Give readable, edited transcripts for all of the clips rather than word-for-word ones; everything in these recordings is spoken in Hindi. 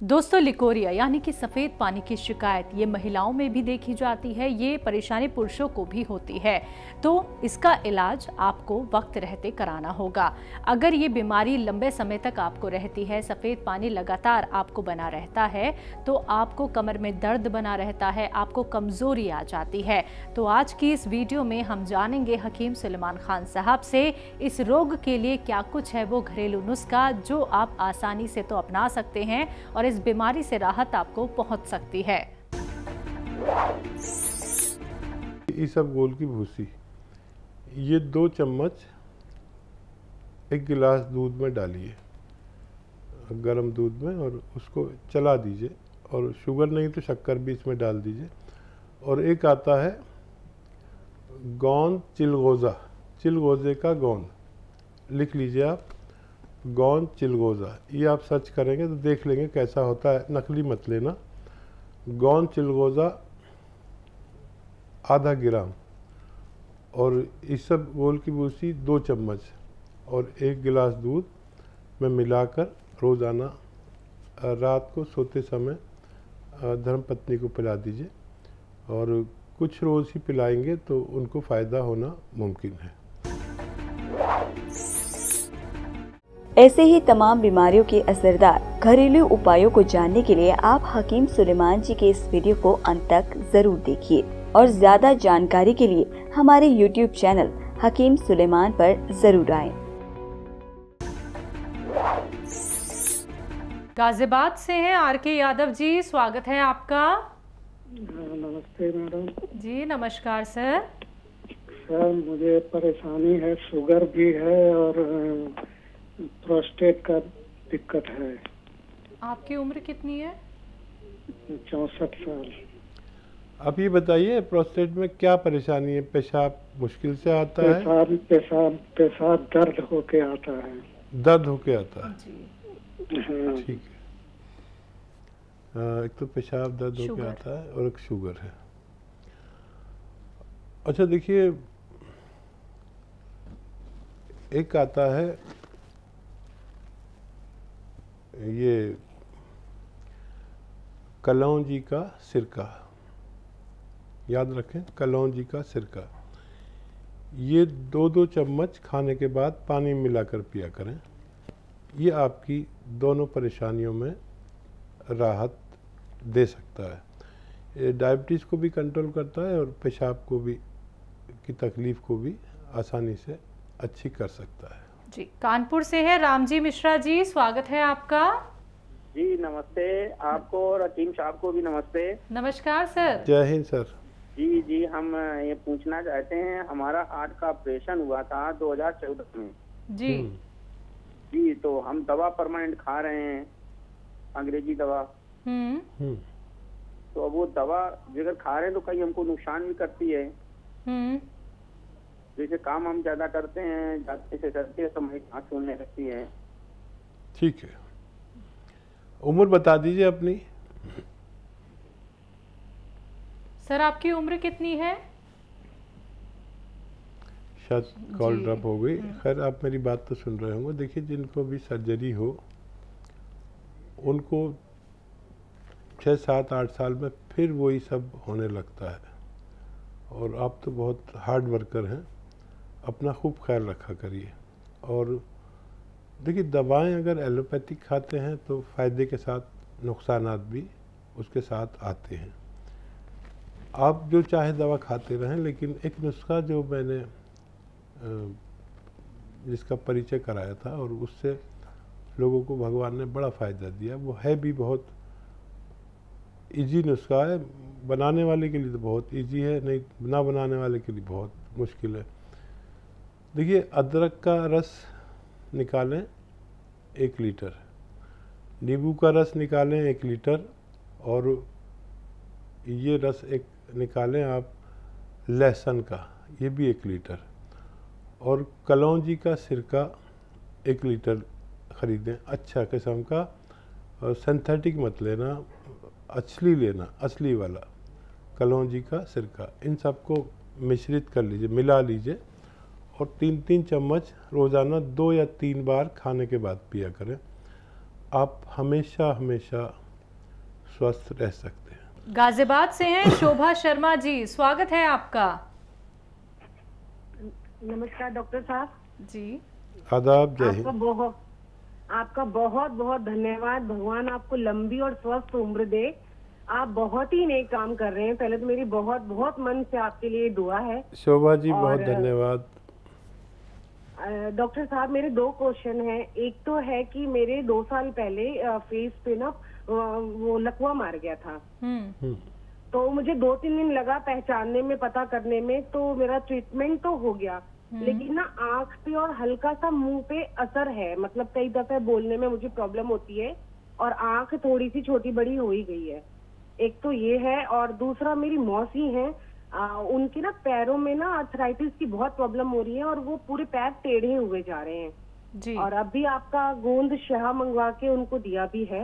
दोस्तों, लिकोरिया यानी कि सफ़ेद पानी की शिकायत ये महिलाओं में भी देखी जाती है। ये परेशानी पुरुषों को भी होती है, तो इसका इलाज आपको वक्त रहते कराना होगा। अगर ये बीमारी लंबे समय तक आपको रहती है, सफ़ेद पानी लगातार आपको बना रहता है, तो आपको कमर में दर्द बना रहता है, आपको कमज़ोरी आ जाती है। तो आज की इस वीडियो में हम जानेंगे हकीम सुलेमान खान साहब से इस रोग के लिए क्या कुछ है वो घरेलू नुस्खा जो आप आसानी से तो अपना सकते हैं और इस बीमारी से राहत आपको पहुंच सकती है। इसबगोल की भूसी, ये 2 चम्मच 1 गिलास दूध में डालिए, गर्म दूध में, और उसको चला दीजिए। और शुगर नहीं तो शक्कर भी इसमें डाल दीजिए। और एक आता है गोंद चिलगोज़ा, चिलगोज़े का गोंद, लिख लीजिए आप, गोंद चिलगोज़ा। ये आप सर्च करेंगे तो देख लेंगे कैसा होता है, नकली मत लेना। गोंद चिलगोज़ा आधा ग्राम, और इसबगोल की भूसी 2 चम्मच और 1 गिलास दूध में मिलाकर रोज़ाना रात को सोते समय धर्मपत्नी को पिला दीजिए। और कुछ रोज़ ही पिलाएंगे तो उनको फ़ायदा होना मुमकिन है। ऐसे ही तमाम बीमारियों के असरदार घरेलू उपायों को जानने के लिए आप हकीम सुलेमान जी के इस वीडियो को अंत तक जरूर देखिए और ज्यादा जानकारी के लिए हमारे YouTube चैनल हकीम सुलेमान पर जरूर आएं। गाजियाबाद से हैं RK यादव जी, स्वागत है आपका। नमस्ते मैडम जी नमस्कार सर। सर, मुझे परेशानी है, शुगर भी है और प्रोस्टेट का दिक्कत है। आपकी उम्र कितनी है? 64 साल। अब ये बताइए, प्रोस्टेट में क्या परेशानी है? पेशाब मुश्किल से आता है? पेशाब दर्द होके आता है। दर्द होके आता है जी। हाँ। ठीक है। एक तो पेशाब दर्द होके आता है और एक शुगर है। अच्छा देखिए, एक आता है ये कलौंजी का सिरका, याद रखें, कलौंजी का सिरका। ये 2-2 चम्मच खाने के बाद पानी मिलाकर पिया करें। ये आपकी दोनों परेशानियों में राहत दे सकता है। ये डायबिटीज़ को भी कंट्रोल करता है और पेशाब को भी की तकलीफ़ को भी आसानी से अच्छी कर सकता है। जी, कानपुर से है रामजी मिश्रा जी, स्वागत है आपका। जी नमस्ते, आपको और हकीम साहब को भी नमस्ते। नमस्कार सर। जय हिंद सर। जी, हम ये पूछना चाहते हैं, हमारा हार्ट का ऑपरेशन हुआ था 2014 में। जी, तो हम दवा परमानेंट खा रहे हैं, अंग्रेजी दवा। तो वो दवा अगर खा रहे हैं तो कहीं हमको नुकसान भी करती है। जैसे काम हम ज्यादा करते हैं, जाते से करते हैं तो हमारी सांस फूलने लगती है। ठीक है, उम्र बता दीजिए अपनी। सर आपकी उम्र कितनी है? शायद कॉल ड्रॉप हो गई। खैर, आप मेरी बात तो सुन रहे होंगे। देखिए, जिनको भी सर्जरी हो उनको 6, 7, 8 साल में फिर वही सब होने लगता है। और आप तो बहुत हार्ड वर्कर हैं, अपना खूब ख्याल रखा करिए। और देखिए, दवाएं अगर एलोपैथिक खाते हैं तो फ़ायदे के साथ नुकसानात भी उसके साथ आते हैं। आप जो चाहे दवा खाते रहें, लेकिन एक नुस्खा जो मैंने जिसका परिचय कराया था और उससे लोगों को भगवान ने बड़ा फ़ायदा दिया, वो है भी बहुत इजी नुस्खा है। बनाने वाले के लिए तो बहुत इजी है, नहीं ना बनाने वाले के लिए बहुत मुश्किल है। देखिए, अदरक का रस निकालें 1 लीटर, नींबू का रस निकालें 1 लीटर, और ये रस एक निकालें आप लहसुन का, ये भी 1 लीटर, और कलौंजी का सिरका 1 लीटर ख़रीदें, अच्छा किस्म का, और सिंथेटिक मत लेना, असली लेना, असली वाला कलौंजी का सिरका। इन सबको मिश्रित कर लीजिए, मिला लीजिए, और 3-3 चम्मच रोज़ाना 2 या 3 बार खाने के बाद पिया करें। आप हमेशा हमेशा स्वस्थ रह सकते हैं। गाजियाबाद से हैं शोभा शर्मा जी, स्वागत है आपका। नमस्कार डॉक्टर साहब जी। आदाब, जय हिंद। आपका बहुत बहुत धन्यवाद। भगवान आपको लंबी और स्वस्थ उम्र दे। आप बहुत ही नेक काम कर रहे हैं। पहले तो मेरी बहुत बहुत मन से आपके लिए दुआ है। शोभा जी बहुत धन्यवाद। डॉक्टर साहब मेरे 2 क्वेश्चन हैं। एक तो है कि मेरे 2 साल पहले फेस पे ना वो लकवा मार गया था। तो मुझे 2-3 दिन लगा पहचानने में, पता करने में। तो मेरा ट्रीटमेंट तो हो गया, लेकिन ना आंख पे और हल्का सा मुंह पे असर है। मतलब कई दफे बोलने में मुझे प्रॉब्लम होती है और आंख थोड़ी सी छोटी बड़ी हो ही गई है। एक तो ये है, और दूसरा मेरी मौसी है, उनके ना पैरों में ना आर्थराइटिस की बहुत प्रॉब्लम हो रही है और वो पूरे पैर टेढ़े हुए जा रहे हैं जी। और अभी आपका गोंद शहा मंगवा के उनको दिया भी है।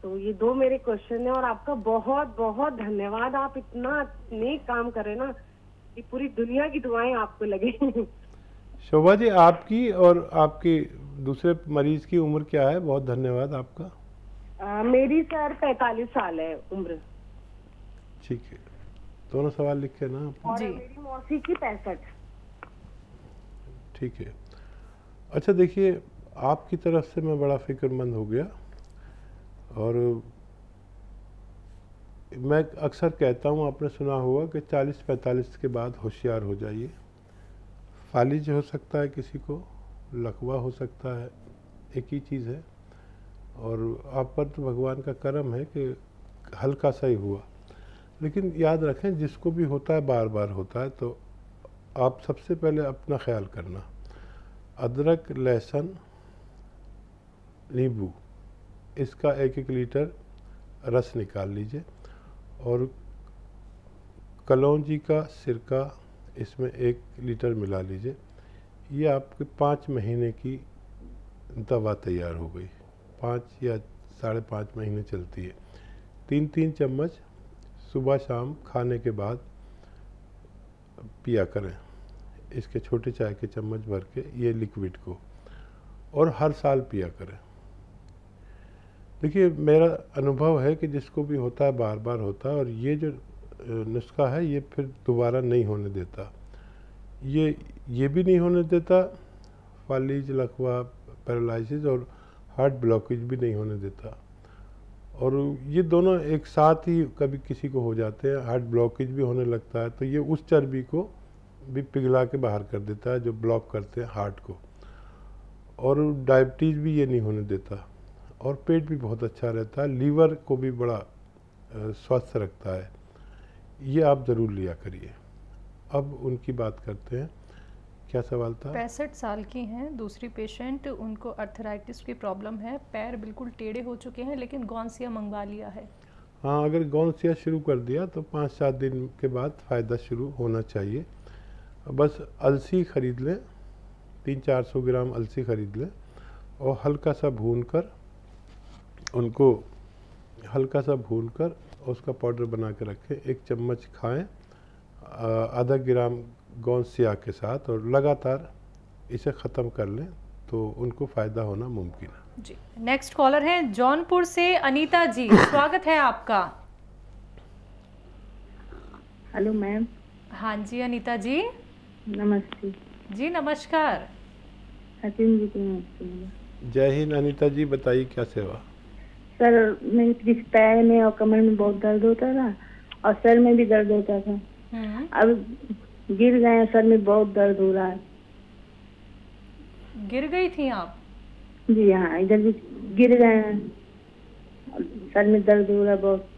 तो ये 2 मेरे क्वेश्चन है और आपका बहुत बहुत धन्यवाद। आप इतना नेक काम कर रहे हैं ना, ये पूरी दुनिया की दुआएं आपको लगे। शोभा जी, आपकी और आपके दूसरे मरीज की उम्र क्या है? बहुत धन्यवाद आपका। मेरी सर 45 साल है उम्र। ठीक है, दोनों सवाल लिखे ना और जी। मेरी मौसी की 65। ठीक है। अच्छा देखिए, आपकी तरफ से मैं बड़ा फिक्रमंद हो गया और मैं अक्सर कहता हूँ, आपने सुना होगा कि 40-45 के बाद होशियार हो जाइए। फालिज हो सकता है किसी को, लकवा हो सकता है, एक ही चीज़ है। और आप पर तो भगवान का करम है कि हल्का सा ही हुआ। लेकिन याद रखें, जिसको भी होता है बार बार होता है। तो आप सबसे पहले अपना ख्याल करना, अदरक, लहसुन, नींबू, इसका 1-1 लीटर रस निकाल लीजिए और कलौंजी का सिरका इसमें 1 लीटर मिला लीजिए। ये आपके 5 महीने की दवा तैयार हो गई। 5 या 5.5 महीने चलती है। 3-3 चम्मच सुबह शाम खाने के बाद पिया करें, इसके छोटे चाय के चम्मच भर के ये लिक्विड को, और हर साल पिया करें। देखिए, मेरा अनुभव है कि जिसको भी होता है बार बार होता है, और ये जो नुस्खा है ये फिर दोबारा नहीं होने देता। ये भी नहीं होने देता, फालिज, लकवा, पैरालिसिस और हार्ट ब्लॉकेज भी नहीं होने देता। और ये दोनों एक साथ ही कभी किसी को हो जाते हैं। हार्ट ब्लॉकेज भी होने लगता है तो ये उस चर्बी को भी पिघला के बाहर कर देता है जो ब्लॉक करते हैं हार्ट को। और डायबिटीज़ भी ये नहीं होने देता। और पेट भी बहुत अच्छा रहता है, लीवर को भी बड़ा स्वस्थ रखता है। ये आप ज़रूर लिया करिए। अब उनकी बात करते हैं। क्या सवाल था? 65 साल की हैं दूसरी पेशेंट, उनको अर्थराइटिस की प्रॉब्लम है, पैर बिल्कुल टेढ़े हो चुके हैं, लेकिन गौनसिया मंगवा लिया है। हाँ, अगर गौनसिया शुरू कर दिया तो 5-7 दिन के बाद फ़ायदा शुरू होना चाहिए। बस अलसी ख़रीद लें, 300-400 ग्राम अलसी ख़रीद लें और हल्का सा भूनकर उनको उसका पाउडर बना के रखें। 1 चम्मच खाएं आधा ग्राम गौनसिया के साथ, और लगातार इसे ख़त्म कर लें तो उनको फ़ायदा होना मुमकिन है जी। नेक्स्ट कॉलर है जौनपुर से अनीता जी, स्वागत है आपका। Hello ma'am. हाँ जी अनीता जी, नमस्ते जी। नमस्कार। सचिन जी को नमस्ते। जय हिंद अनीता जी, बताइए क्या सेवा? सर, मेरे पैर में और कमर में बहुत दर्द होता था और सर में भी दर्द होता था। अब गिर गए हैं, सर में बहुत दर्द हो रहा है। गिर गई थी आप? जी हाँ, इधर भी गिर गए हैं, सर में दर्द हो रहा है बहुत।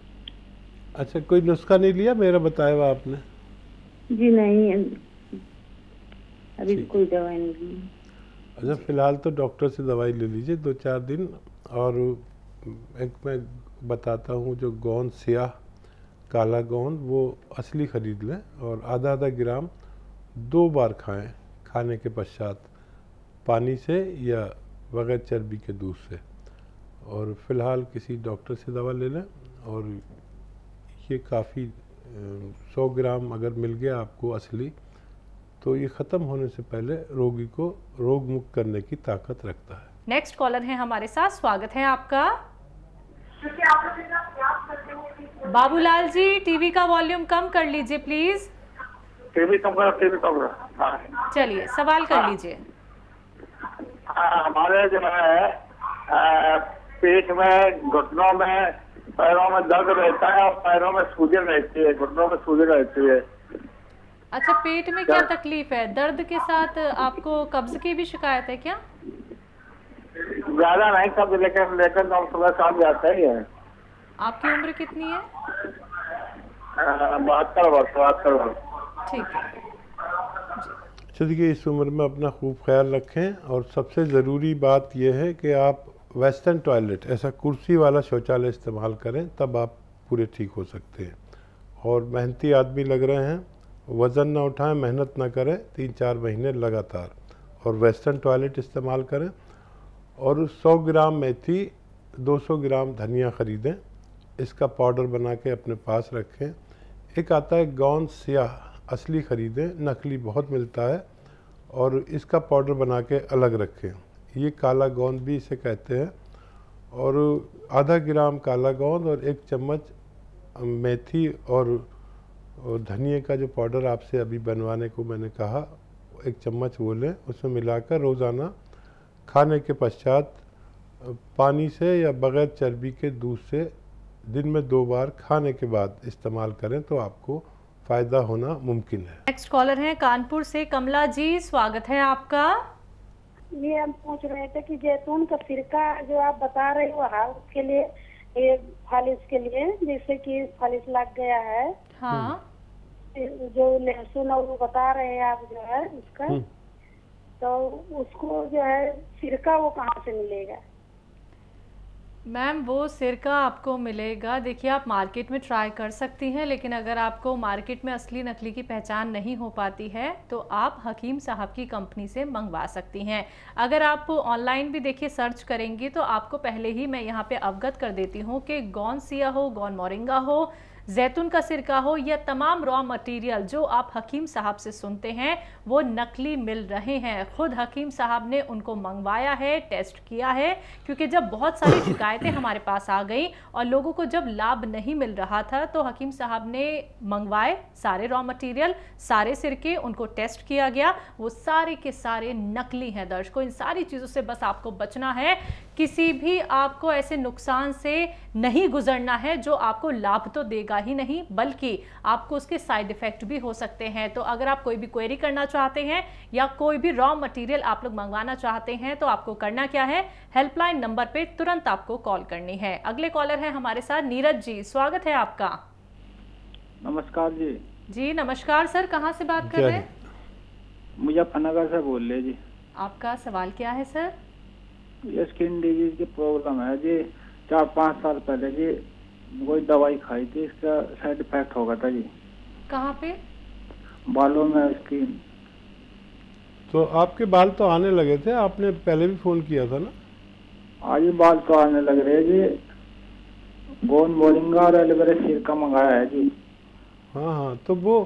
अच्छा, कोई नुस्खा नहीं लिया मेरा बताया हुआ आपने? जी नहीं, अभी कोई दवाई नहीं ली। अच्छा, फिलहाल तो डॉक्टर से दवाई ले लीजिए 2-4 दिन। और एक मैं बताता हूँ, जो गोंद स्याह काला गोंद वो असली ख़रीद लें और आधा ग्राम 2 बार खाएं खाने के पश्चात, पानी से या बगैर चर्बी के दूध से। और फ़िलहाल किसी डॉक्टर से दवा ले लें और ये काफ़ी 100 ग्राम अगर मिल गया आपको असली, तो ये ख़त्म होने से पहले रोगी को रोग मुक्त करने की ताकत रखता है। नेक्स्ट कॉलर है हमारे साथ, स्वागत है आपका। बाबूलाल जी, टीवी का वॉल्यूम कम कर लीजिए प्लीज। टीवी कम करो। हाँ। चलिए सवाल कर लीजिए। हमारे जो है पेट में, घुटनों में, पैरों में दर्द रहता है और पैरों में सूजन रहती है, घुटनों में सूजन रहती है। अच्छा, पेट में क्या तकलीफ है? दर्द के साथ आपको कब्ज की भी शिकायत है क्या? ज्यादा नहीं कब्ज, लेकिन हम सुबह शाम जाते ही है। आपकी उम्र कितनी है? 72 वर्ष। ठीक है। देखिए, इस उम्र में अपना खूब ख्याल रखें और सबसे ज़रूरी बात यह है कि आप वेस्टर्न टॉयलेट, ऐसा कुर्सी वाला शौचालय इस्तेमाल करें, तब आप पूरे ठीक हो सकते हैं। और मेहनती आदमी लग रहे हैं, वज़न ना उठाएं, मेहनत ना करें 3-4 महीने लगातार, और वेस्टर्न टॉयलेट इस्तेमाल करें। और 100 ग्राम मेथी, 200 ग्राम धनिया ख़रीदें, इसका पाउडर बना के अपने पास रखें। एक आता है गोंद स्याह, असली ख़रीदें, नकली बहुत मिलता है, और इसका पाउडर बना के अलग रखें। ये काला गोंद भी इसे कहते हैं। और आधा ग्राम काला गोंद और 1 चम्मच मेथी और धनिए का जो पाउडर आपसे अभी बनवाने को मैंने कहा, 1 चम्मच वो लें, उसमें मिलाकर रोज़ाना खाने के पश्चात पानी से या बग़ैर चर्बी के दूध से दिन में 2 बार खाने के बाद इस्तेमाल करें, तो आपको फ़ायदा होना मुमकिन है। नेक्स्ट कॉलर हैं कानपुर से कमला जी, स्वागत है आपका। ये हम पूछ रहे थे कि जैतून का सिरका जो आप बता रहे हो हाउस के लिए, ये फालिस के लिए, जैसे कि फालिस लग गया है, हाँ, जो लहसुन और वो बता रहे हैं आप जो है उसका, तो उसको जो है सिरका वो कहाँ से मिलेगा? मैम, वो सिरका आपको मिलेगा, देखिए आप मार्केट में ट्राई कर सकती हैं, लेकिन अगर आपको मार्केट में असली नकली की पहचान नहीं हो पाती है तो आप हकीम साहब की कंपनी से मंगवा सकती हैं। अगर आप ऑनलाइन भी देखिए सर्च करेंगी तो आपको पहले ही मैं यहाँ पे अवगत कर देती हूँ कि गोंद सिया हो, गोंद मोरिंगा हो, जैतून का सिरका हो, या तमाम रॉ मटेरियल जो आप हकीम साहब से सुनते हैं वो नकली मिल रहे हैं। खुद हकीम साहब ने उनको मंगवाया है, टेस्ट किया है, क्योंकि जब बहुत सारी शिकायतें हमारे पास आ गई और लोगों को जब लाभ नहीं मिल रहा था तो हकीम साहब ने मंगवाए सारे रॉ मटेरियल, सारे सिरके, उनको टेस्ट किया गया, वो सारे के सारे नकली हैं। दर्शकों, इन सारी चीज़ों से बस आपको बचना है, किसी भी आपको ऐसे नुकसान से नहीं गुजरना है जो आपको लाभ तो देगा ही नहीं बल्कि आपको उसके साइड इफेक्ट भी हो सकते हैं। तो अगर आप कोई भी क्वेरी करना चाहते हैं या कोई भी रॉ मटेरियल आप लोग मंगवाना चाहते हैं तो आपको करना क्या है, हेल्पलाइन नंबर पे तुरंत आपको कॉल करनी है। अगले कॉलर है हमारे साथ नीरज जी, स्वागत है आपका। नमस्कार जी। जी नमस्कार सर, कहाँ से बात कर रहे हैं? मुजफ्फरनगर से बोल रहे जी। आपका सवाल क्या है सर? ये स्किन डिजीज की प्रॉब्लम है जी। 4-5 साल पहले जी कोई दवाई खाई थी, इसका साइड इफेक्ट हो गया था जी। कहाँ पे? बालों में, स्किन। तो आपके बाल तो आने लगे थे, आपने पहले भी फोन किया था ना? आज बाल तो आने लग रहे जी। गोंद मोरिंगा और एलोवेरा सिरका मंगाया है जी। हाँ, तो वो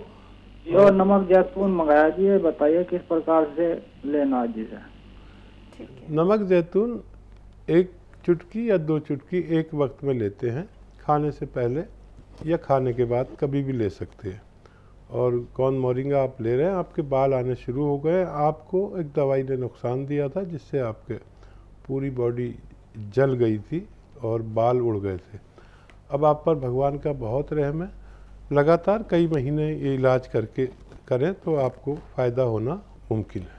और नमक जैतून मंगाया जी। ये बताइए किस प्रकार से लेना जी से? नमक जैतून 1 चुटकी या 2 चुटकी एक वक्त में लेते हैं, खाने से पहले या खाने के बाद कभी भी ले सकते हैं। और गोंद मोरिंगा आप ले रहे हैं, आपके बाल आने शुरू हो गए, आपको एक दवाई ने नुकसान दिया था जिससे आपके पूरी बॉडी जल गई थी और बाल उड़ गए थे। अब आप पर भगवान का बहुत रहम है, लगातार कई महीने ये इलाज करके करें तो आपको फ़ायदा होना मुमकिन है।